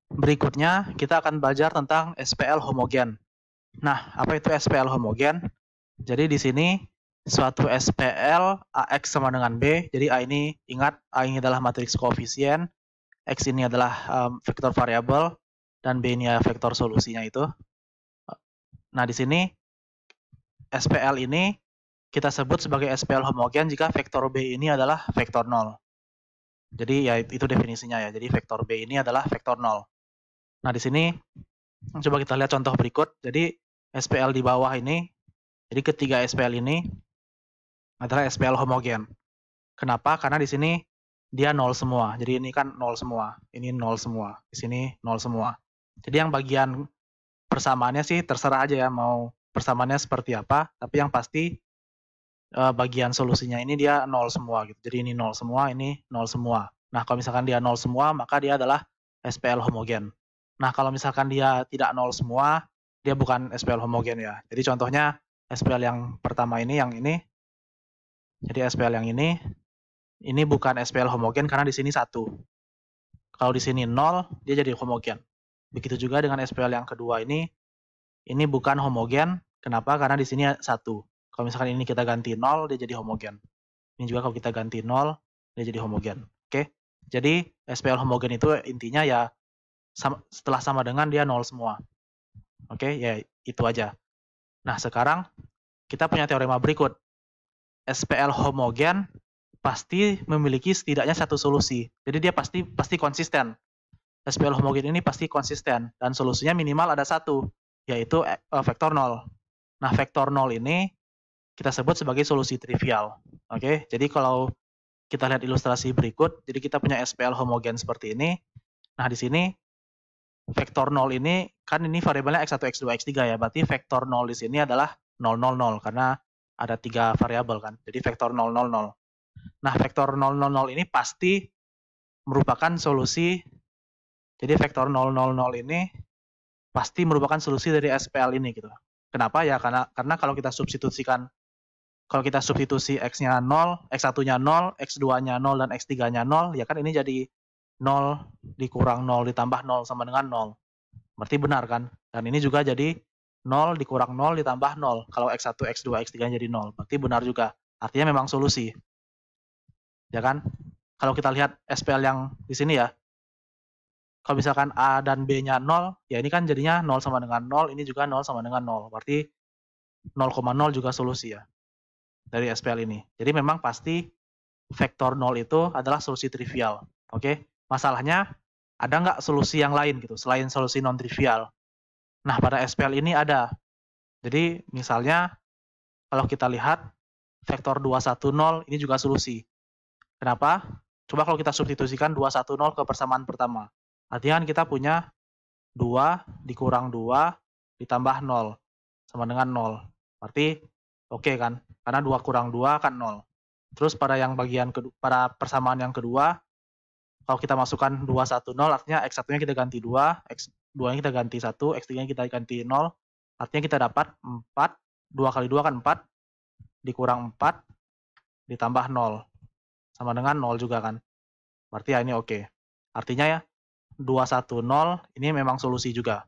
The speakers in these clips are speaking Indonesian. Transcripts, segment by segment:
Berikutnya, kita akan belajar tentang SPL homogen. Nah, apa itu SPL homogen? Jadi di sini suatu SPL AX sama dengan B. Jadi A ini, ingat, A ini adalah matriks koefisien, X ini adalah vektor variabel, dan B ini adalah vektor solusinya itu. Nah, di sini SPL ini kita sebut sebagai SPL homogen jika vektor B ini adalah vektor 0. Jadi ya itu definisinya ya. Jadi vektor B ini adalah vektor 0. Nah, di sini coba kita lihat contoh berikut. Jadi SPL di bawah ini, jadi ketiga SPL ini adalah SPL homogen. Kenapa? Karena di sini dia 0 semua. Jadi ini kan 0 semua. Ini 0 semua. Di sini 0 semua. Jadi yang bagian persamaannya sih terserah aja ya mau persamaannya seperti apa, tapi yang pasti bagian solusinya ini dia 0 semua gitu. Jadi ini 0 semua, ini 0 semua. Nah, kalau misalkan dia 0 semua, maka dia adalah SPL homogen. Nah, kalau misalkan dia tidak 0 semua, dia bukan SPL homogen ya. Jadi contohnya SPL yang pertama ini, yang ini. Jadi SPL yang ini bukan SPL homogen karena di sini 1. Kalau di sini 0, dia jadi homogen. Begitu juga dengan SPL yang kedua ini bukan homogen. Kenapa? Karena di sini 1. Kalau misalkan ini kita ganti 0, dia jadi homogen. Ini juga kalau kita ganti 0, dia jadi homogen. Oke? Jadi SPL homogen itu intinya ya setelah sama dengan dia 0 semua. Oke? Ya itu aja. Nah, sekarang kita punya teorema berikut. SPL homogen pasti memiliki setidaknya satu solusi. Jadi dia pasti konsisten. SPL homogen ini pasti konsisten dan solusinya minimal ada satu, yaitu vektor 0. Nah, vektor 0 ini kita sebut sebagai solusi trivial. Oke, jadi kalau kita lihat ilustrasi berikut, jadi kita punya SPL homogen seperti ini. Nah, di sini vektor 0 ini kan ini variabelnya x1, x2, x3 ya. Berarti vektor 0 di sini adalah 0, 0, 0 karena ada 3 variabel kan. Jadi vektor 0, 0, 0. Nah, vektor 0, 0, 0 ini pasti merupakan solusi. Jadi vektor 0, 0, 0 ini pasti merupakan solusi dari SPL ini gitu. Kenapa ya? Karena kalau kita substitusi X-nya 0, X1-nya 0, X2-nya 0, dan X3-nya 0, ya kan ini jadi 0 dikurang 0 ditambah 0 sama dengan 0. Berarti benar kan? Dan ini juga jadi 0 dikurang 0 ditambah 0. Kalau X1, X2, X3 jadi 0. Berarti benar juga. Artinya memang solusi. Ya kan? Kalau kita lihat SPL yang di sini ya, kalau misalkan A dan B-nya 0, ya ini kan jadinya 0 sama dengan 0, ini juga 0 sama dengan 0. Berarti 0,0 juga solusi ya dari SPL ini. Jadi memang pasti vektor 0 itu adalah solusi trivial. Oke, masalahnya ada nggak solusi yang lain gitu selain solusi non trivial? Nah, pada SPL ini ada. Jadi misalnya kalau kita lihat vektor 210 ini juga solusi. Kenapa? Coba kalau kita substitusikan 210 ke persamaan pertama. Artinya kan kita punya 2 dikurang 2 ditambah 0 sama dengan 0. Berarti oke kan? Karena 2 kurang 2 kan 0. Terus pada persamaan yang kedua, kalau kita masukkan 210 artinya X1-nya kita ganti 2, X2-nya kita ganti 1, X3-nya kita ganti 0. Artinya kita dapat 4, 2 kali 2 kan 4, dikurang 4, ditambah 0. Sama dengan 0 juga kan. Berarti ya ini oke. Artinya ya 210 ini memang solusi juga.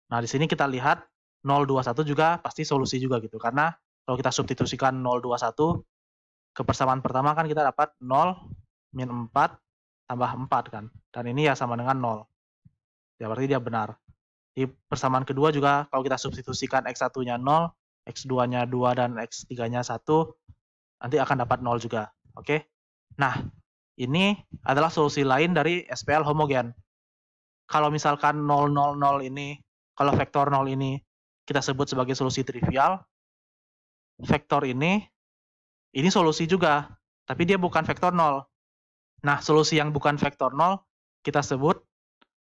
Nah, di sini kita lihat 021 juga pasti solusi juga gitu. Karena kalau kita substitusikan 021 ke persamaan pertama kan kita dapat 0 min 4 tambah 4 kan. Dan ini ya sama dengan 0. Ya berarti dia benar. Di persamaan kedua juga kalau kita substitusikan X1-nya 0, X2-nya 2, dan X3-nya 1, nanti akan dapat 0 juga. Oke? Nah, ini adalah solusi lain dari SPL homogen. Kalau misalkan 0, 0, 0 ini, kalau vektor 0 ini kita sebut sebagai solusi trivial, vektor ini solusi juga, tapi dia bukan vektor 0. Nah, solusi yang bukan vektor 0 kita sebut,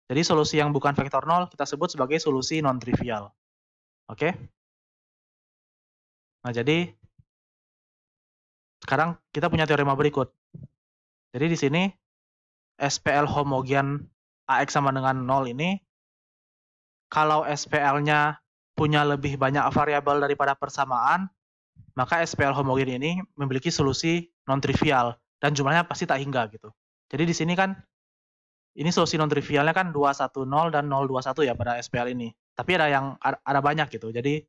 jadi solusi yang bukan vektor 0 kita sebut sebagai solusi non-trivial. Oke? Nah, jadi sekarang kita punya teorema berikut. Jadi di sini SPL homogen AX sama dengan 0 ini, kalau SPL-nya punya lebih banyak variabel daripada persamaan, maka SPL homogen ini memiliki solusi non-trivial dan jumlahnya pasti tak hingga gitu. Jadi di sini kan ini solusi non trivialnya kan 210 dan 021 ya pada SPL ini. Tapi ada banyak gitu. Jadi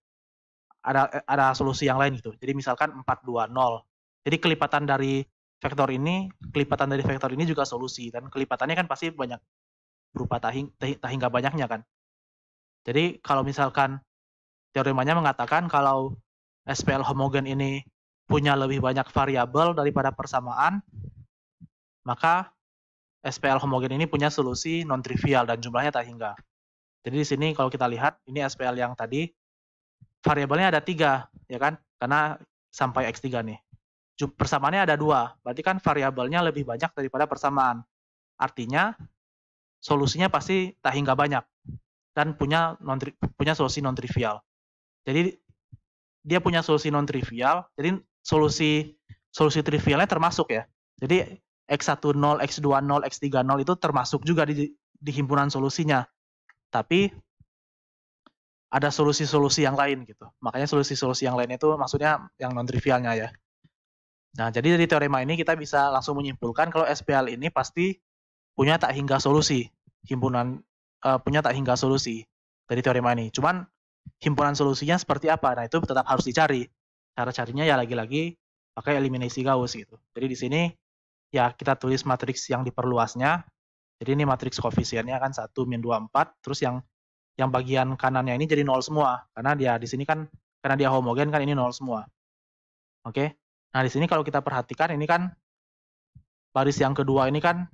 ada solusi yang lain gitu. Jadi misalkan 420. Jadi kelipatan dari vektor ini juga solusi, dan kelipatannya kan pasti banyak berupa tak hingga banyaknya kan. Jadi kalau misalkan teoremanya mengatakan kalau SPL homogen ini punya lebih banyak variabel daripada persamaan, maka SPL homogen ini punya solusi non trivial dan jumlahnya tak hingga. Jadi di sini kalau kita lihat ini SPL yang tadi variabelnya ada 3 ya kan, karena sampai X3 nih. Persamaannya ada 2, berarti kan variabelnya lebih banyak daripada persamaan. Artinya solusinya pasti tak hingga banyak dan punya solusi non trivial. Jadi dia punya solusi non trivial, jadi solusi trivialnya termasuk ya. Jadi X10, X20, X30 itu termasuk juga di himpunan solusinya. Tapi ada solusi-solusi yang lain gitu. Makanya solusi-solusi yang lain itu maksudnya yang non trivialnya ya. Nah, jadi dari teorema ini kita bisa langsung menyimpulkan kalau SPL ini pasti punya tak hingga solusi, punya tak hingga solusi dari teorema ini. Cuman himpunan solusinya seperti apa? Nah, itu tetap harus dicari. Cara carinya ya lagi-lagi pakai eliminasi Gauss gitu. Jadi di sini ya kita tulis matriks yang diperluasnya. Jadi ini matriks koefisiennya kan 1, min 2, 4. Terus yang bagian kanannya ini jadi 0 semua. Karena dia di sini kan, karena dia homogen kan ini 0 semua. Oke. Nah, di sini kalau kita perhatikan ini kan baris yang kedua ini kan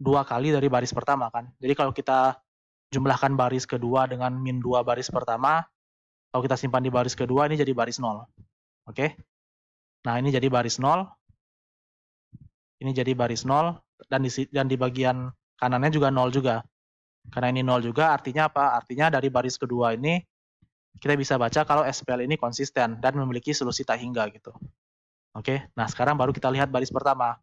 2 kali dari baris pertama kan. Jadi kalau kita jumlahkan baris kedua dengan min 2 baris pertama, kalau kita simpan di baris kedua ini jadi baris 0. Oke. Nah, ini jadi baris 0. Ini jadi baris 0 dan di bagian kanannya juga 0 juga. Karena ini 0 juga artinya apa? Artinya dari baris kedua ini kita bisa baca kalau SPL ini konsisten dan memiliki solusi tak hingga gitu. Oke. Nah, sekarang baru kita lihat baris pertama.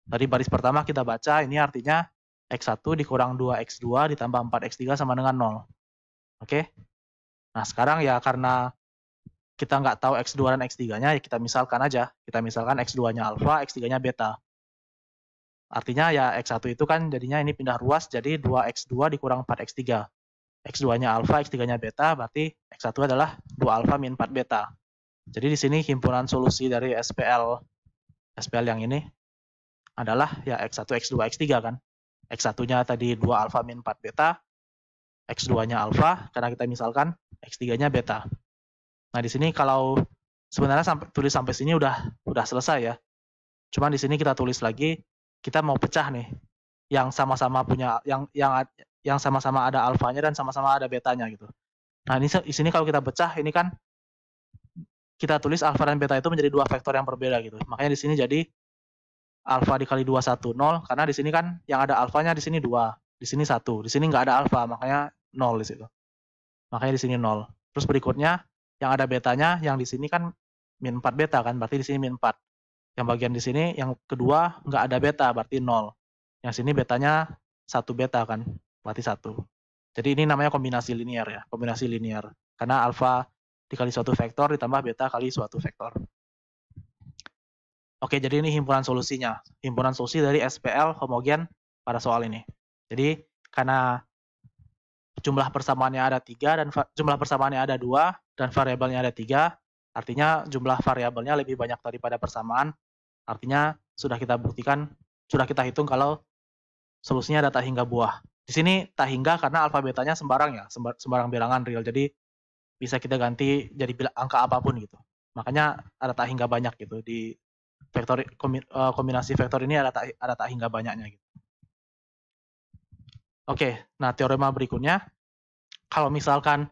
Dari baris pertama kita baca ini artinya X1 dikurang 2X2 ditambah 4X3 sama dengan 0. Oke. Nah, sekarang ya karena kita nggak tahu X2 dan X3-nya, ya kita misalkan aja. Kita misalkan X2-nya alfa, X3-nya beta. Artinya ya X1 itu kan jadinya ini pindah ruas, jadi 2X2 dikurang 4X3. X2-nya alfa, X3-nya beta, berarti X1 adalah 2 alfa min 4 beta. Jadi di sini himpunan solusi dari SPL yang ini adalah ya X1, X2, X3 kan. X1-nya tadi 2 alfa min 4 beta, X2-nya alfa, karena kita misalkan X3-nya beta. Nah, di sini kalau sebenarnya tulis sampai sini udah selesai ya. Cuman di sini kita tulis lagi, kita mau pecah nih yang sama-sama punya yang sama-sama ada alfanya dan sama-sama ada betanya gitu. Nah, ini di sini kalau kita pecah ini kan kita tulis alfa dan beta itu menjadi 2 vektor yang berbeda gitu. Makanya di sini jadi alfa dikali 2 1 0, karena di sini kan yang ada alfanya di sini 2, di sini 1. Di sini nggak ada alfa, makanya 0 di situ. Makanya di sini 0. Terus berikutnya yang ada betanya yang di sini kan min 4 beta kan, berarti di sini min 4. Yang bagian di sini yang kedua nggak ada beta, berarti 0. Yang sini betanya 1 beta kan, berarti 1. Jadi ini namanya kombinasi linear ya, kombinasi linear. Karena alfa dikali suatu vektor ditambah beta kali suatu vektor. Oke, jadi ini himpunan solusinya. Himpunan solusi dari SPL homogen pada soal ini. Jadi karena jumlah persamaannya ada 3 dan jumlah persamaannya ada 2 dan variabelnya ada 3, artinya jumlah variabelnya lebih banyak daripada persamaan. Artinya sudah kita buktikan, sudah kita hitung kalau solusinya ada tak hingga buah. Di sini tak hingga karena alfa betanya sembarang ya, sembarang bilangan real. Jadi bisa kita ganti jadi angka apapun gitu. Makanya ada tak hingga banyak gitu di vektor kombinasi vektor ini ada tak hingga banyaknya gitu. Oke, nah teorema berikutnya, kalau misalkan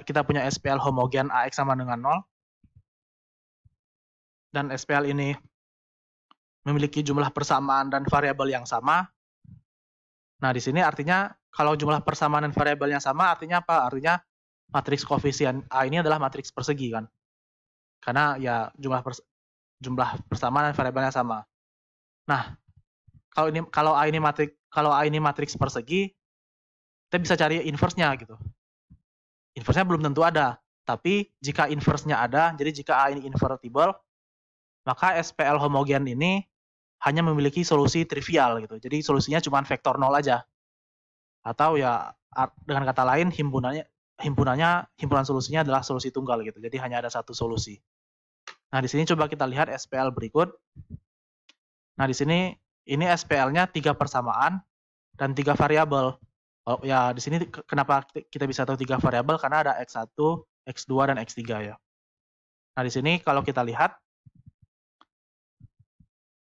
kita punya SPL homogen AX sama dengan 0, dan SPL ini memiliki jumlah persamaan dan variabel yang sama. Nah, di sini artinya kalau jumlah persamaan dan variabelnya sama, artinya apa? Artinya matriks koefisien A ini adalah matriks persegi kan? Karena ya jumlah persamaan dan variabelnya sama. Nah, kalau A ini matriks persegi, kita bisa cari inverse-nya gitu. Inverse-nya belum tentu ada, tapi jika inverse-nya ada, jadi jika A ini invertible, maka SPL homogen ini hanya memiliki solusi trivial gitu. Jadi solusinya cuma vektor 0 aja. Atau ya dengan kata lain himpunan solusinya adalah solusi tunggal gitu. Jadi hanya ada satu solusi. Nah, di sini coba kita lihat SPL berikut. Nah, di sini ini SPL-nya 3 persamaan dan 3 variabel. Oh, ya, di sini kenapa kita bisa tahu 3 variabel? Karena ada X1, X2, dan X3 ya. Nah, di sini kalau kita lihat,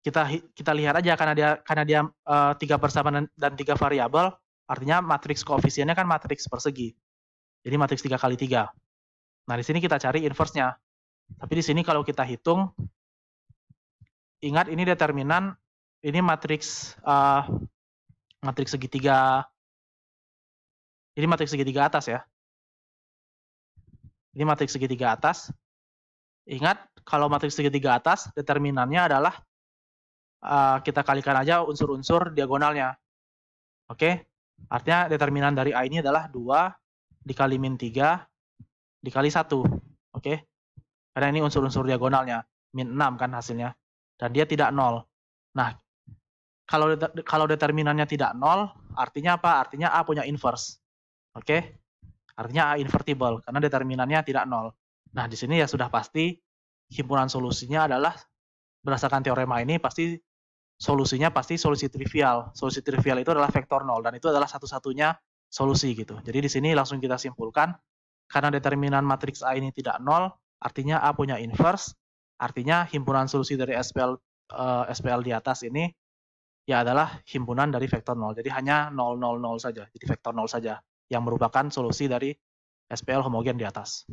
kita lihat aja karena dia 3 persamaan dan 3 variabel, artinya matriks koefisiennya kan matriks persegi. Jadi matriks 3 kali 3. Nah, di sini kita cari inverse-nya. Tapi di sini kalau kita hitung, ingat ini determinan, ini matriks segitiga, ini matriks segitiga atas ya. Ini matriks segitiga atas. Ingat, kalau matriks segitiga atas, determinannya adalah kita kalikan aja unsur-unsur diagonalnya. Oke? Artinya determinan dari A ini adalah 2 dikali min 3 dikali 1. Oke? Karena ini unsur-unsur diagonalnya. Min 6 kan hasilnya. Dan dia tidak 0. Nah, kalau determinannya tidak 0, artinya apa? Artinya A punya inverse. Oke? Artinya A invertible, karena determinannya tidak 0. Nah, di sini ya sudah pasti himpunan solusinya adalah, berdasarkan teorema ini, solusinya pasti solusi trivial. Solusi trivial itu adalah vektor 0, dan itu adalah satu-satunya solusi gitu. Jadi di sini langsung kita simpulkan, karena determinan matriks A ini tidak 0, artinya A punya inverse, artinya himpunan solusi dari SPL di atas ini ya adalah himpunan dari vektor 0. Jadi hanya 0, 0, 0 saja. Jadi vektor 0 saja yang merupakan solusi dari SPL homogen di atas.